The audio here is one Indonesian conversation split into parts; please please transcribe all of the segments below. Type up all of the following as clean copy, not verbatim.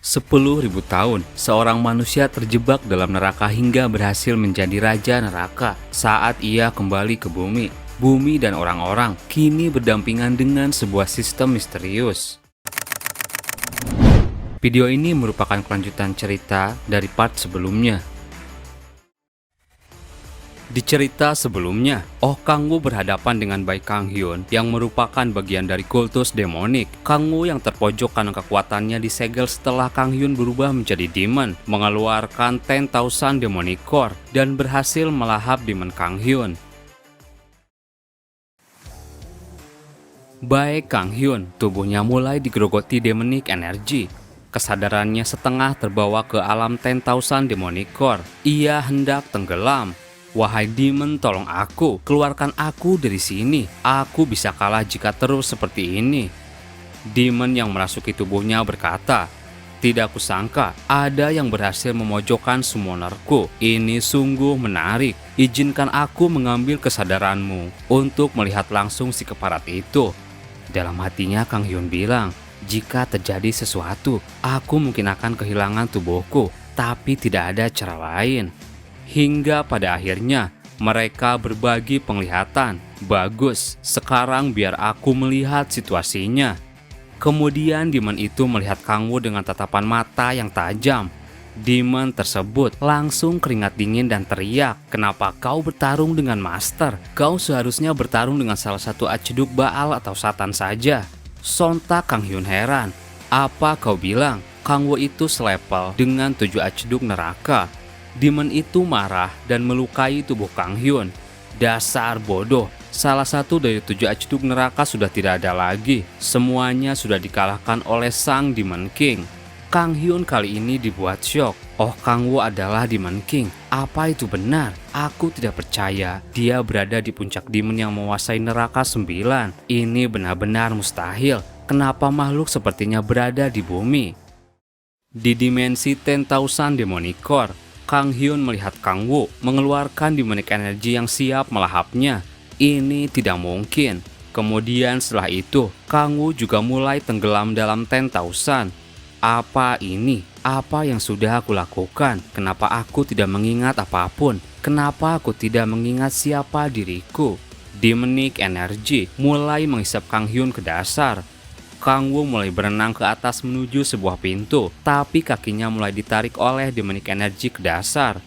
10.000 tahun, seorang manusia terjebak dalam neraka hingga berhasil menjadi raja neraka. Saat ia kembali ke bumi, bumi dan orang-orang kini berdampingan dengan sebuah sistem misterius. Video ini merupakan kelanjutan cerita dari part sebelumnya. Di cerita sebelumnya, Oh Kang-woo berhadapan dengan Bai Kang-hyun yang merupakan bagian dari kultus demonik. Kang-woo yang terpojok karena kekuatannya disegel setelah Kang-hyun berubah menjadi demon, mengeluarkan 10,000 demonic core dan berhasil melahap demon Kang-hyun. Bai Kang-hyun, tubuhnya mulai digerogoti demonic energy. Kesadarannya setengah terbawa ke alam 10,000 demonic core. Ia hendak tenggelam. Wahai demon, tolong aku, keluarkan aku dari sini. Aku bisa kalah jika terus seperti ini. Demon yang merasuki tubuhnya berkata, tidak kusangka ada yang berhasil memojokkan summonerku. Ini sungguh menarik. Izinkan aku mengambil kesadaranmu untuk melihat langsung si keparat itu. Dalam hatinya Kang-hyun bilang, jika terjadi sesuatu, aku mungkin akan kehilangan tubuhku, tapi tidak ada cara lain. Hingga pada akhirnya mereka berbagi penglihatan. Bagus, sekarang biar aku melihat situasinya. Kemudian demon itu melihat Kang-woo dengan tatapan mata yang tajam. Demon tersebut langsung keringat dingin dan teriak, kenapa kau bertarung dengan master? Kau seharusnya bertarung dengan salah satu aceduk Baal atau Satan saja. Sontak Kang-hyun heran, apa kau bilang? Kang-woo itu selevel dengan 7 aceduk neraka. Demon itu marah dan melukai tubuh Kang-hyun. Dasar bodoh, salah satu dari 7 aceduk neraka sudah tidak ada lagi. Semuanya sudah dikalahkan oleh sang Demon King. Kang-hyun kali ini dibuat syok. Oh Kang-woo adalah Demon King. Apa itu benar? Aku tidak percaya dia berada di puncak demon yang menguasai neraka 9. Ini benar-benar mustahil. Kenapa makhluk sepertinya berada di bumi? Di dimensi 10,000 demonic core, Kang-hyun melihat Kang-woo mengeluarkan demonic energy yang siap melahapnya. Ini tidak mungkin. Kemudian setelah itu, Kang-woo juga mulai tenggelam dalam 10,000. Apa ini? Apa yang sudah aku lakukan? Kenapa aku tidak mengingat apapun? Kenapa aku tidak mengingat siapa diriku? Demonic energy mulai menghisap Kang-hyun ke dasar. Kang-woo mulai berenang ke atas menuju sebuah pintu, tapi kakinya mulai ditarik oleh demonic energy ke dasar.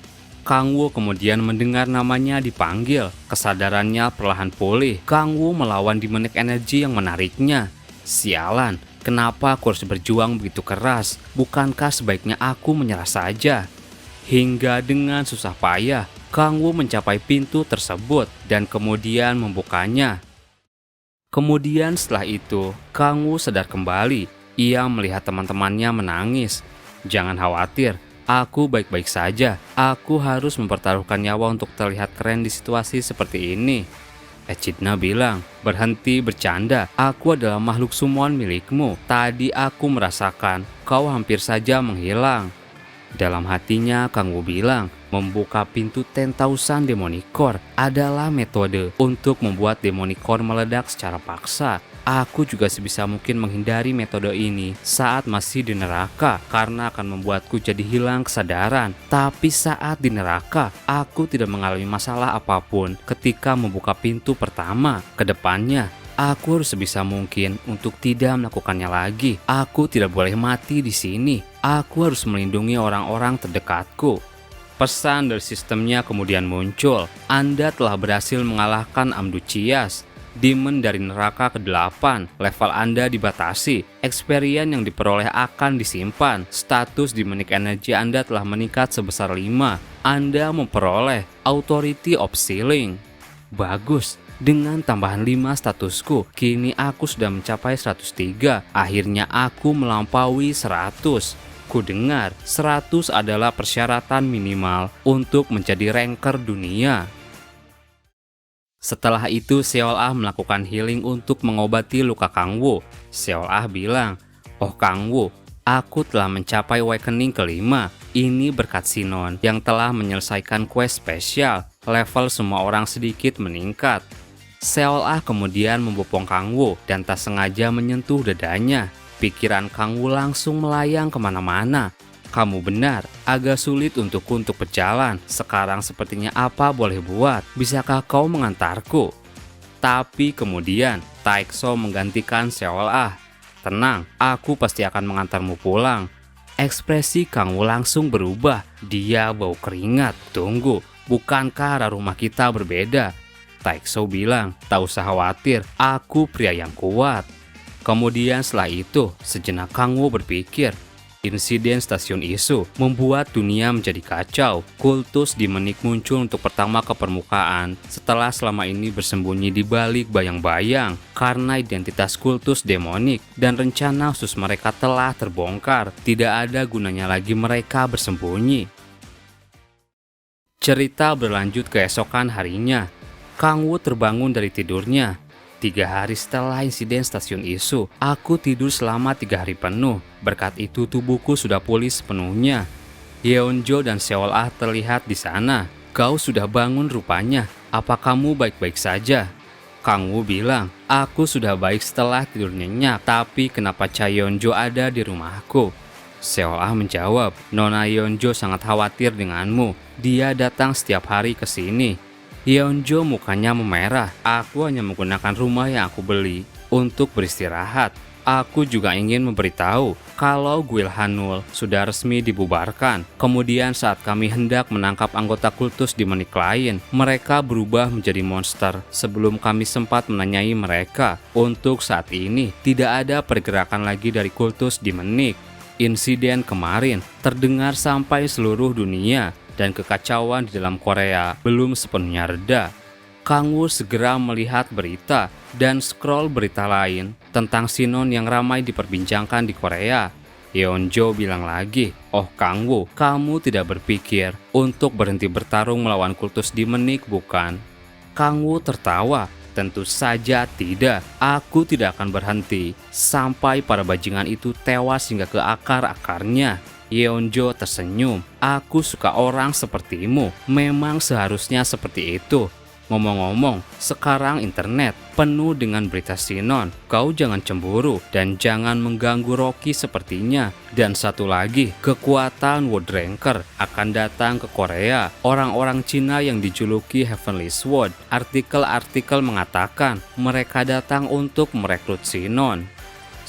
Kang-woo kemudian mendengar namanya dipanggil. Kesadarannya perlahan pulih. Kang-woo melawan demonic energy yang menariknya. Sialan, kenapa aku harus berjuang begitu keras? Bukankah sebaiknya aku menyerah saja? Hingga dengan susah payah, Kang-woo mencapai pintu tersebut dan kemudian membukanya. Kemudian setelah itu, Kang-woo sadar kembali. Ia melihat teman-temannya menangis. Jangan khawatir, aku baik-baik saja. Aku harus mempertaruhkan nyawa untuk terlihat keren di situasi seperti ini. Echidna bilang, berhenti bercanda, aku adalah makhluk summon milikmu. Tadi aku merasakan kau hampir saja menghilang. Dalam hatinya Kang-woo bilang, membuka pintu 10,000 demonic core adalah metode untuk membuat demonic core meledak secara paksa. Aku juga sebisa mungkin menghindari metode ini saat masih di neraka karena akan membuatku jadi hilang kesadaran. Tapi saat di neraka, aku tidak mengalami masalah apapun ketika membuka pintu pertama. Kedepannya, aku harus sebisa mungkin untuk tidak melakukannya lagi. Aku tidak boleh mati di sini. Aku harus melindungi orang-orang terdekatku. Pesan dari sistemnya kemudian muncul. Anda telah berhasil mengalahkan Amduchias, demon dari neraka ke-8. Level Anda dibatasi. Experience yang diperoleh akan disimpan. Status demonic energy Anda telah meningkat sebesar 5. Anda memperoleh Authority of Sealing. Bagus. Dengan tambahan 5 statusku, kini aku sudah mencapai 103. Akhirnya aku melampaui 100. Ku dengar 100 adalah persyaratan minimal untuk menjadi ranker dunia. Setelah itu Seol-ah melakukan healing untuk mengobati luka Kang-woo. Seol-ah bilang, oh Kang-woo, aku telah mencapai awakening kelima. Ini berkat Sinon yang telah menyelesaikan quest spesial. Level semua orang sedikit meningkat. Seol-ah kemudian membopong Kang-woo dan tak sengaja menyentuh dadanya. Pikiran Kang Wu langsung melayang kemana-mana. Kamu benar, agak sulit untuk berjalan. Sekarang sepertinya apa boleh buat? Bisakah kau mengantarku? Tapi kemudian Taekso menggantikan Seolah. Tenang, aku pasti akan mengantarmu pulang. Ekspresi Kang Wu langsung berubah. Dia bau keringat. Tunggu, bukankah arah rumah kita berbeda? Taekso bilang, tak usah khawatir, aku pria yang kuat. Kemudian setelah itu, sejenak Kang Wu berpikir. Insiden stasiun Isu membuat dunia menjadi kacau. Kultus demonik muncul untuk pertama ke permukaan setelah selama ini bersembunyi di balik bayang-bayang karena identitas kultus demonik dan rencana khusus mereka telah terbongkar. Tidak ada gunanya lagi mereka bersembunyi. Cerita berlanjut keesokan harinya. Kang Wu terbangun dari tidurnya. 3 hari setelah insiden stasiun Isu, aku tidur selama 3 hari penuh. Berkat itu tubuhku sudah pulih sepenuhnya. Yeonjo dan Seolah terlihat di sana. Kau sudah bangun rupanya. Apa kamu baik-baik saja? Kang Wu bilang, aku sudah baik setelah tidur nyenyak. Tapi kenapa Cha Yeonjo ada di rumahku? Seolah menjawab, Nona Yeonjo sangat khawatir denganmu. Dia datang setiap hari ke sini. Yeonjo mukanya memerah. Aku hanya menggunakan rumah yang aku beli untuk beristirahat. Aku juga ingin memberitahu kalau Guild Hanul sudah resmi dibubarkan. Kemudian saat kami hendak menangkap anggota kultus demonik lain, mereka berubah menjadi monster sebelum kami sempat menanyai mereka. Untuk saat ini, tidak ada pergerakan lagi dari kultus demonik. Insiden kemarin terdengar sampai seluruh dunia. Dan kekacauan di dalam Korea belum sepenuhnya reda. Kang Wu segera melihat berita dan scroll berita lain tentang Sinon yang ramai diperbincangkan di Korea. Yeonjo bilang lagi, "Oh Kang Wu, kamu tidak berpikir untuk berhenti bertarung melawan kultus demonik, bukan?" Kang Wu tertawa. Tentu saja tidak. Aku tidak akan berhenti sampai para bajingan itu tewas hingga ke akar-akarnya. Yeonjo tersenyum. Aku suka orang sepertimu. Memang seharusnya seperti itu. Ngomong-ngomong, sekarang internet penuh dengan berita Sinon. Kau jangan cemburu dan jangan mengganggu Rocky sepertinya. Dan satu lagi, kekuatan World Ranker akan datang ke Korea. Orang-orang Cina yang dijuluki Heavenly Sword. Artikel-artikel mengatakan mereka datang untuk merekrut Sinon.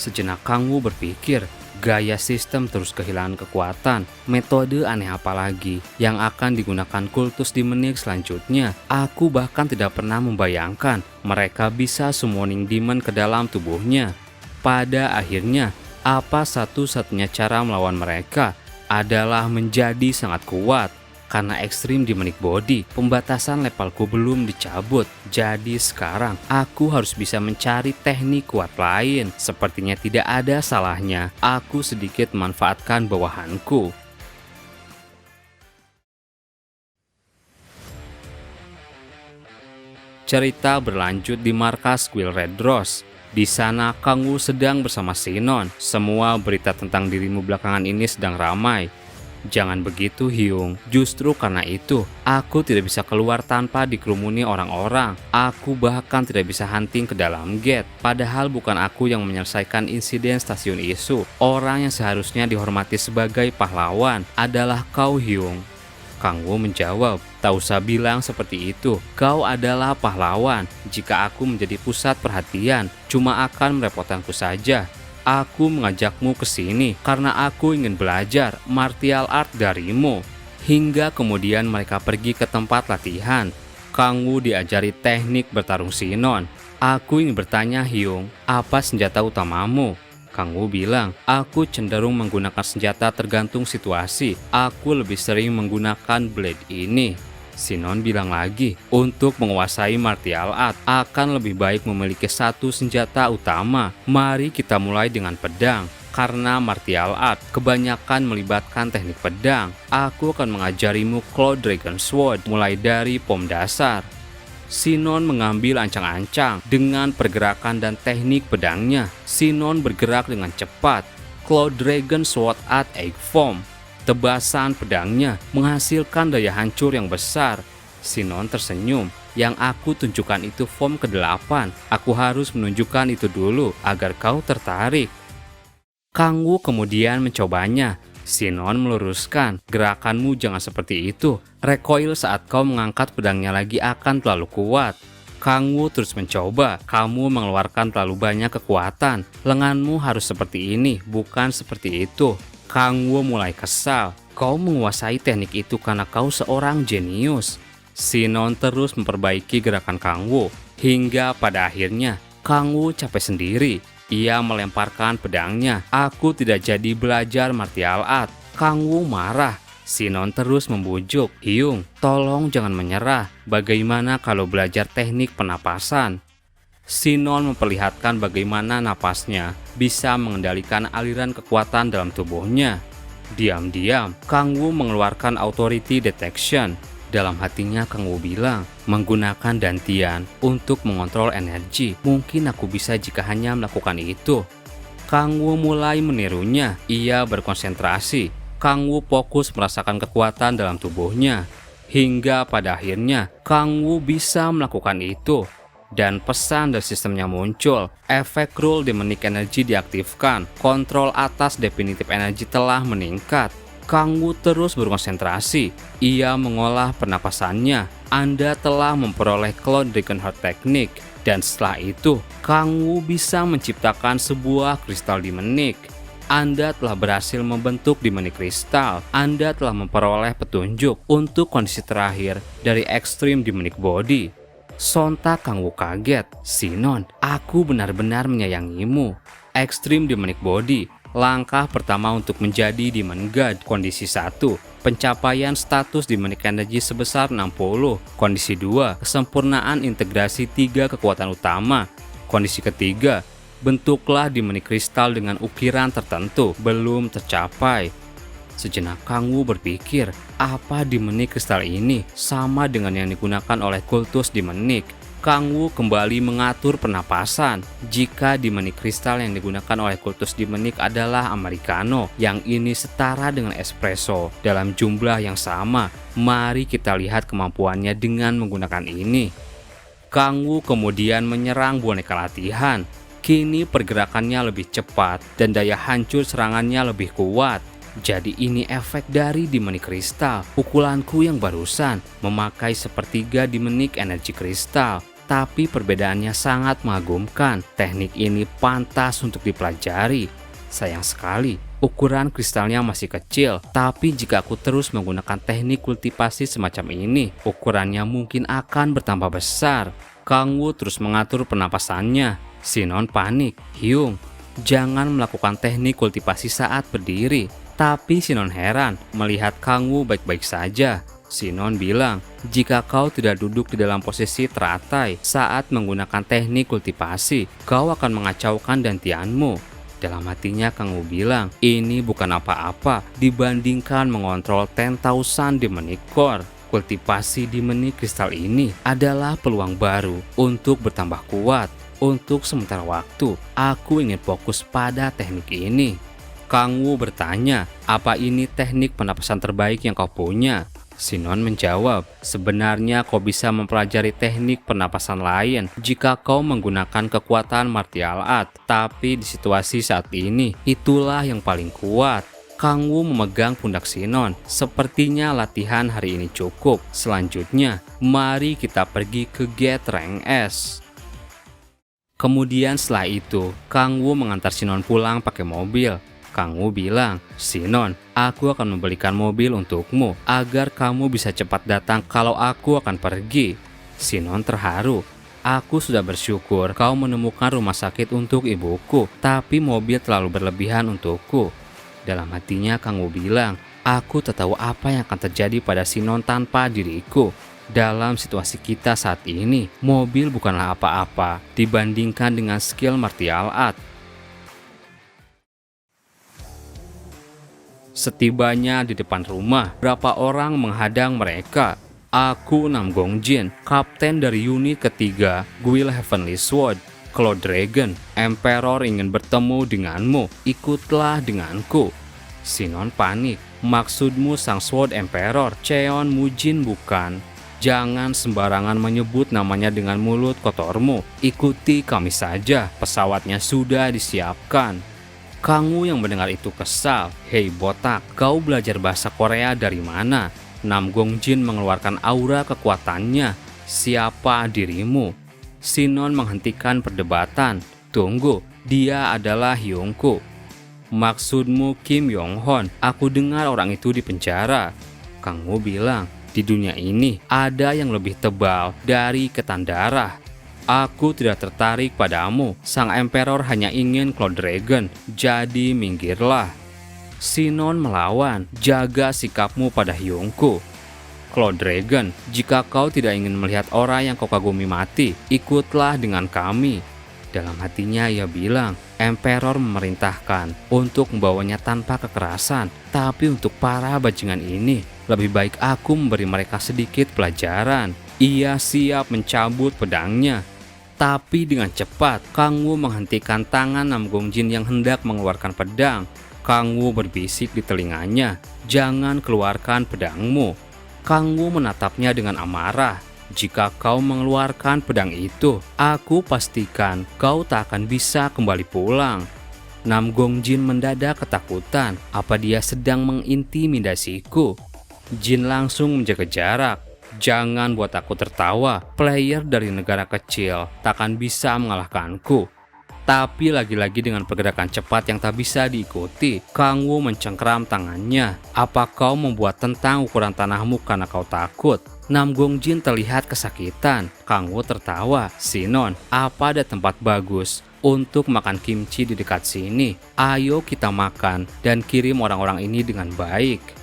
Sejenak Kang Wu berpikir, gaya sistem terus kehilangan kekuatan. Metode aneh apa lagi yang akan digunakan kultus demonik selanjutnya? Aku bahkan tidak pernah membayangkan mereka bisa summoning demon ke dalam tubuhnya. Pada akhirnya, apa satu-satunya cara melawan mereka adalah menjadi sangat kuat. Karena ekstrim demonic body, pembatasan levelku belum dicabut. Jadi sekarang aku harus bisa mencari teknik kuat lain. Sepertinya tidak ada salahnya aku sedikit memanfaatkan bawahanku. Cerita berlanjut di markas Guild Red Rose. Di sana Kang Wu sedang bersama Sinon. Semua berita tentang dirimu belakangan ini sedang ramai. Jangan begitu Hyung, justru karena itu aku tidak bisa keluar tanpa dikerumuni orang-orang. Aku bahkan tidak bisa hunting ke dalam gate. Padahal bukan aku yang menyelesaikan insiden stasiun Isu. Orang yang seharusnya dihormati sebagai pahlawan adalah kau Hyung. Kang Wu menjawab, tak usah bilang seperti itu. Kau adalah pahlawan. Jika aku menjadi pusat perhatian, cuma akan merepotkanku saja. Aku mengajakmu ke sini karena aku ingin belajar martial art darimu. Hingga kemudian mereka pergi ke tempat latihan. Kang Wu diajari teknik bertarung Sinon. Aku ingin bertanya Hyung, apa senjata utamamu? Kang Wu bilang, aku cenderung menggunakan senjata tergantung situasi. Aku lebih sering menggunakan blade ini. Sinon bilang lagi, untuk menguasai martial art akan lebih baik memiliki satu senjata utama. Mari kita mulai dengan pedang. Karena martial art kebanyakan melibatkan teknik pedang, aku akan mengajarimu Cloud Dragon Sword mulai dari pom dasar. Sinon mengambil ancang-ancang dengan pergerakan dan teknik pedangnya. Sinon bergerak dengan cepat. Cloud Dragon Sword at Egg Form. Tebasan pedangnya menghasilkan daya hancur yang besar. Sinon tersenyum. Yang aku tunjukkan itu form ke-8. Aku harus menunjukkan itu dulu agar kau tertarik. Kang Wu kemudian mencobanya. Sinon meluruskan, gerakanmu jangan seperti itu. Recoil saat kau mengangkat pedangnya lagi akan terlalu kuat. Kang Wu terus mencoba, kamu mengeluarkan terlalu banyak kekuatan. Lenganmu harus seperti ini, bukan seperti itu. Kang Wu mulai kesal. Kau menguasai teknik itu karena kau seorang jenius. Sinon terus memperbaiki gerakan Kang Wu, hingga pada akhirnya Kang Wu capek sendiri. Ia melemparkan pedangnya. Aku tidak jadi belajar martial art. Kang Wu marah. Sinon terus membujuk. Hyung, tolong jangan menyerah. Bagaimana kalau belajar teknik penapasan? Sinon memperlihatkan bagaimana napasnya bisa mengendalikan aliran kekuatan dalam tubuhnya. Diam-diam, Kang Wu mengeluarkan authority detection. Dalam hatinya Kang Wu bilang, menggunakan dantian untuk mengontrol energi. Mungkin aku bisa jika hanya melakukan itu. Kang Wu mulai menirunya. Ia berkonsentrasi. Kang Wu fokus merasakan kekuatan dalam tubuhnya. Hingga pada akhirnya Kang Wu bisa melakukan itu. Dan pesan dari sistemnya muncul. Efek rule demonic energy diaktifkan. Kontrol atas definitive energy telah meningkat. Kang Wu terus berkonsentrasi. Ia mengolah pernapasannya. Anda telah memperoleh Cloud Dragon Heart Technique. Dan setelah itu, Kang Wu bisa menciptakan sebuah kristal demonic. Anda telah berhasil membentuk demonic kristal. Anda telah memperoleh petunjuk untuk kondisi terakhir dari Extreme Demonic Body. Sontak Kang Wu kaget. Sinon, aku benar-benar menyayangimu. Extreme Demonic Body. Langkah pertama untuk menjadi Demon God. Kondisi 1, pencapaian status Demonic Energy sebesar 60. Kondisi 2, kesempurnaan integrasi 3 kekuatan utama. Kondisi ketiga, bentuklah Demonic Crystal dengan ukiran tertentu. Belum tercapai. Sejenak Kang Wu berpikir, apa Demonic Crystal ini sama dengan yang digunakan oleh kultus Demonic. Kang Wu kembali mengatur pernapasan. Jika demonic kristal yang digunakan oleh kultus demonic adalah americano, yang ini setara dengan espresso dalam jumlah yang sama. Mari kita lihat kemampuannya dengan menggunakan ini. Kang Wu kemudian menyerang boneka latihan. Kini pergerakannya lebih cepat dan daya hancur serangannya lebih kuat. Jadi ini efek dari demonic kristal. Pukulanku yang barusan memakai sepertiga demonic energy kristal. Tapi perbedaannya sangat mengagumkan. Teknik ini pantas untuk dipelajari. Sayang sekali, ukuran kristalnya masih kecil. Tapi jika aku terus menggunakan teknik kultivasi semacam ini, ukurannya mungkin akan bertambah besar. Kang Wu terus mengatur pernapasannya. Sinon panik. Hyung, jangan melakukan teknik kultivasi saat berdiri. Tapi Sinon heran melihat Kang Wu baik-baik saja. Sinon bilang, jika kau tidak duduk di dalam posisi teratai saat menggunakan teknik kultivasi, kau akan mengacaukan dantianmu. Dalam hatinya Kang Wu bilang, ini bukan apa-apa dibandingkan mengontrol 10,000 demonic core. Kultivasi demonic kristal ini adalah peluang baru untuk bertambah kuat. Untuk sementara waktu, aku ingin fokus pada teknik ini. Kang Wu bertanya, apa ini teknik penapasan terbaik yang kau punya? Sinon menjawab, sebenarnya kau bisa mempelajari teknik pernapasan lain jika kau menggunakan kekuatan martial art. Tapi di situasi saat ini, itulah yang paling kuat. Kang Wu memegang pundak Sinon. Sepertinya latihan hari ini cukup. Selanjutnya, mari kita pergi ke Gate Rank S. Kemudian setelah itu, Kang Wu mengantar Sinon pulang pakai mobil. Kang Wu bilang, Sinon, aku akan membelikan mobil untukmu agar kamu bisa cepat datang kalau aku akan pergi. Sinon terharu. Aku sudah bersyukur kau menemukan rumah sakit untuk ibuku, tapi mobil terlalu berlebihan untukku. Dalam hatinya Kang Wu bilang, aku tak tahu apa yang akan terjadi pada Sinon tanpa diriku. Dalam situasi kita saat ini, mobil bukanlah apa-apa dibandingkan dengan skill martial art. Setibanya di depan rumah, berapa orang menghadang mereka. Aku Nam Gongjin, kapten dari unit ketiga Guild Heavenly Sword. Cloud Dragon, Emperor ingin bertemu denganmu, ikutlah denganku. Sinon panik, maksudmu sang Sword Emperor, Cheon Mujin bukan? Jangan sembarangan menyebut namanya dengan mulut kotormu. Ikuti kami saja, pesawatnya sudah disiapkan. Kangwoo yang mendengar itu kesal. "Hei botak, kau belajar bahasa Korea dari mana?" Nam Gongjin mengeluarkan aura kekuatannya. "Siapa dirimu?" Sinon menghentikan perdebatan. "Tunggu, dia adalah Hyungko." "Maksudmu Kim Yong-hon? Aku dengar orang itu di penjara." Kangwoo bilang, "Di dunia ini ada yang lebih tebal dari ketan darah. Aku tidak tertarik padamu. Sang Emperor hanya ingin Cloud Dragon, jadi minggirlah." Sinon melawan. "Jaga sikapmu pada Hyungko." "Cloud Dragon, jika kau tidak ingin melihat orang yang kau kagumi mati, ikutlah dengan kami." Dalam hatinya ia bilang, Emperor memerintahkan untuk membawanya tanpa kekerasan. Tapi untuk para bajingan ini, lebih baik aku memberi mereka sedikit pelajaran. Ia siap mencabut pedangnya. Tapi dengan cepat, Kangwoo menghentikan tangan Nam Gongjin yang hendak mengeluarkan pedang. Kangwoo berbisik di telinganya, "Jangan keluarkan pedangmu." Kangwoo menatapnya dengan amarah. "Jika kau mengeluarkan pedang itu, aku pastikan kau tak akan bisa kembali pulang." Nam Gongjin mendadak ketakutan. Apa dia sedang mengintimidasiku? Jin langsung menjaga jarak. "Jangan buat aku tertawa. Player dari negara kecil takkan bisa mengalahkanku." Tapi lagi-lagi dengan pergerakan cepat yang tak bisa diikuti, Kangwoo mencengkeram tangannya. "Apa kau membuat tentang ukuran tanahmu karena kau takut?" Nam Gongjin terlihat kesakitan. Kangwoo tertawa. "Sinon, apa ada tempat bagus untuk makan kimchi di dekat sini? Ayo kita makan dan kirim orang-orang ini dengan baik."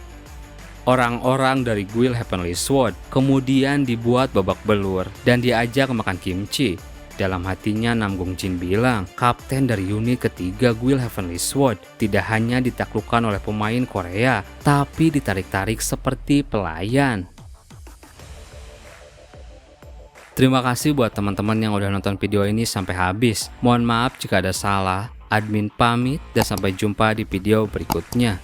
Orang-orang dari Guild Heavenly Sword kemudian dibuat babak belur dan diajak makan kimchi. Dalam hatinya Nam Gongjin bilang, kapten dari unit ketiga Guild Heavenly Sword tidak hanya ditaklukkan oleh pemain Korea, tapi ditarik-tarik seperti pelayan. Terima kasih buat teman-teman yang udah nonton video ini sampai habis. Mohon maaf jika ada salah. Admin pamit dan sampai jumpa di video berikutnya.